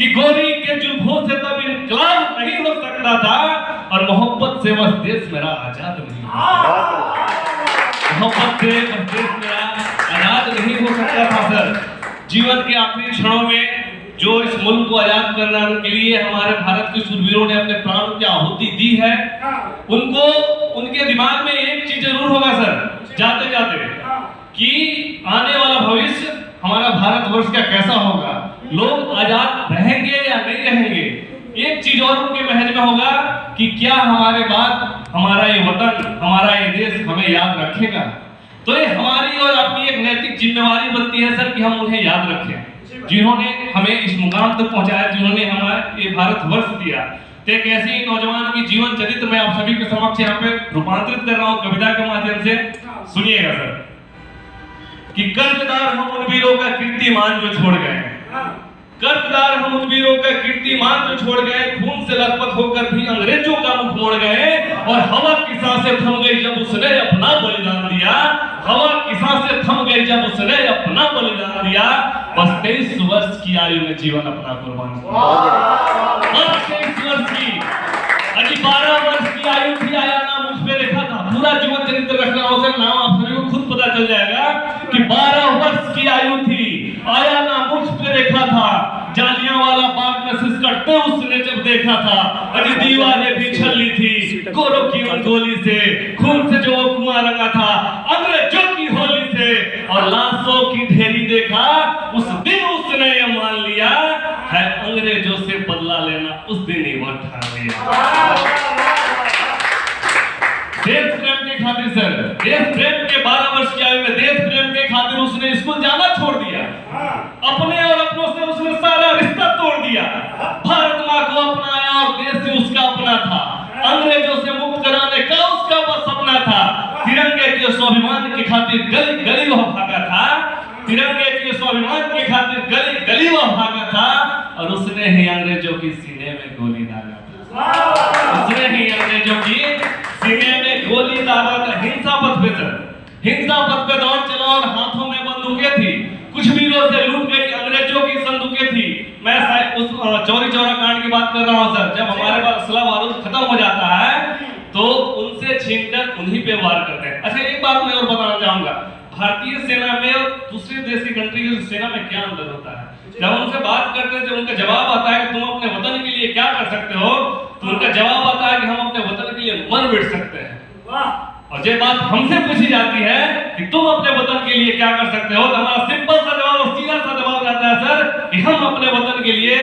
कि गोरी के जुल्फों से तब इनकलाब नहीं हो सकता था और मोहब्बत से बस देश मेरा आजाद नहीं हो सकता। मोहब्बत से बस देश मेरा आजाद नहीं हो सकता था सर। जीवन के आखिरी क्षणों में जो इस मुल्क को आजाद करने के लिए हमारे भारत के शूरवीरों ने अपने प्राणों की आहुति दी है, उनको उनके दिमाग में एक चीज जरूर होगा सर जाते जाते कि आने वाला भविष्य हमारा भारतवर्ष का कैसा होगा, लोग आजाद रहेंगे या नहीं रहेंगे। एक चीज और उनके महज में होगा कि क्या हमारे बाद हमारा ये वतन, हमारा ये देश हमें याद रखेगा। तो ये हमारी और अपनी एक नैतिक जिम्मेवारी बनती है सर कि हम उन्हें याद रखें, जिन्होंने हमें इस मुकाम तक पहुंचाया, जिन्होंने हमारे ये भारतवर्ष दिया। तो एक ऐसे ही नौजवान की जीवन चरित्र मैं आप सभी के समक्ष यहाँ पे रूपांतरित कर रहा हूँ कविता के माध्यम से। सुनिएगा सर कि कर्जदार हम उन वीरों का कीर्तिमान जो छोड़ गए, कर्जदार हम उन वीरों का कीर्तिमान जो छोड़ गए, खून से लथपथ होकर भी अंग्रेजों का मुख मोड़ गए और हवा की सांसें थम गई जब उसने अपना बलिदान दिया। हवा की सांसें थम गई जब उसने अपना बलिदान दिया। बस 23 वर्ष की आयु में जीवन अपना कुर्बान किया। 23 वर्ष की, अभी 12 वर्ष की आयु थी, आया नाम मुझ पे लिखा था। पूरा जीवन चरित्र रखना हो सर, नाम आप सभी को खुद पता चल जाएगा कि 12 वर्ष की आयु थी, आया नाम मुझ पे लिखा था। जालियांवाला बाग में सिसकते उसने जब देखा था, अरे दीवारें भी छली थी गोरों की उन गोली से, खून से जो कुआं रंगा था अंग्रेजों की होली से, और लाशों की ढेरी देखा उस दिन उसने ये मान लिया है अंग्रेजों से बदला लेना उस दिन ही वो ठान लिया। देश प्रेम के खातिर सर, देश प्रेम के 12 वर्ष की आयु में देश प्रेम के खातिर उसने स्कूल जाना छोड़ दिया। अपने और अपनों से उसने सारा रिश्ता तोड़ दिया। भारत माँ को अपनाया और देश से उसका अपना था। अंग्रेजों से मुक्त कराने का उसका बस सपना था। तिरंगे के स्वाभिमान के खातिर गली गली वह भागा था। तिरंगे के स्वाभिमान के खातिर गली गली वह भागा था और उसने ही अंग्रेजों की सीने में गोली दागा था। उसने ही अंग्रेजों की सीने में गोली दागा था। हिंसा पथ पे सर, हिंसा पथ पे दौड़ चला और हाथों में बंदूकें थी। कुछ वीरों से लूट गई अंग्रेजों की संदूकें थी। मैं उस चौरी चौरा कांड की बात कर रहा हूँ सर। जब हमारे पास असला बारूद खत्म हो जाता है तो उनसे छीनकर उन्हीं पे वार करते हैं। अच्छा एक बात मैं और बताना चाहूंगा, भारतीय सेना में और दूसरे देश की कंट्री की सेना में क्या अंतर होता है। जब उनसे बात करते हैं, जब उनका जवाब आता है कि तुम अपने वतन के लिए क्या कर सकते हो, तो उनका जवाब आता है कि हम अपने वतन के लिए मर मिट सकते हैं। और ये बात हमसे पूछी जाती है कि तुम अपने वतन के लिए क्या कर सकते हो, तो हमारा सिंपल सा जवाब और सीधा सा जवाब रहता है सर कि हम अपने वतन के लिए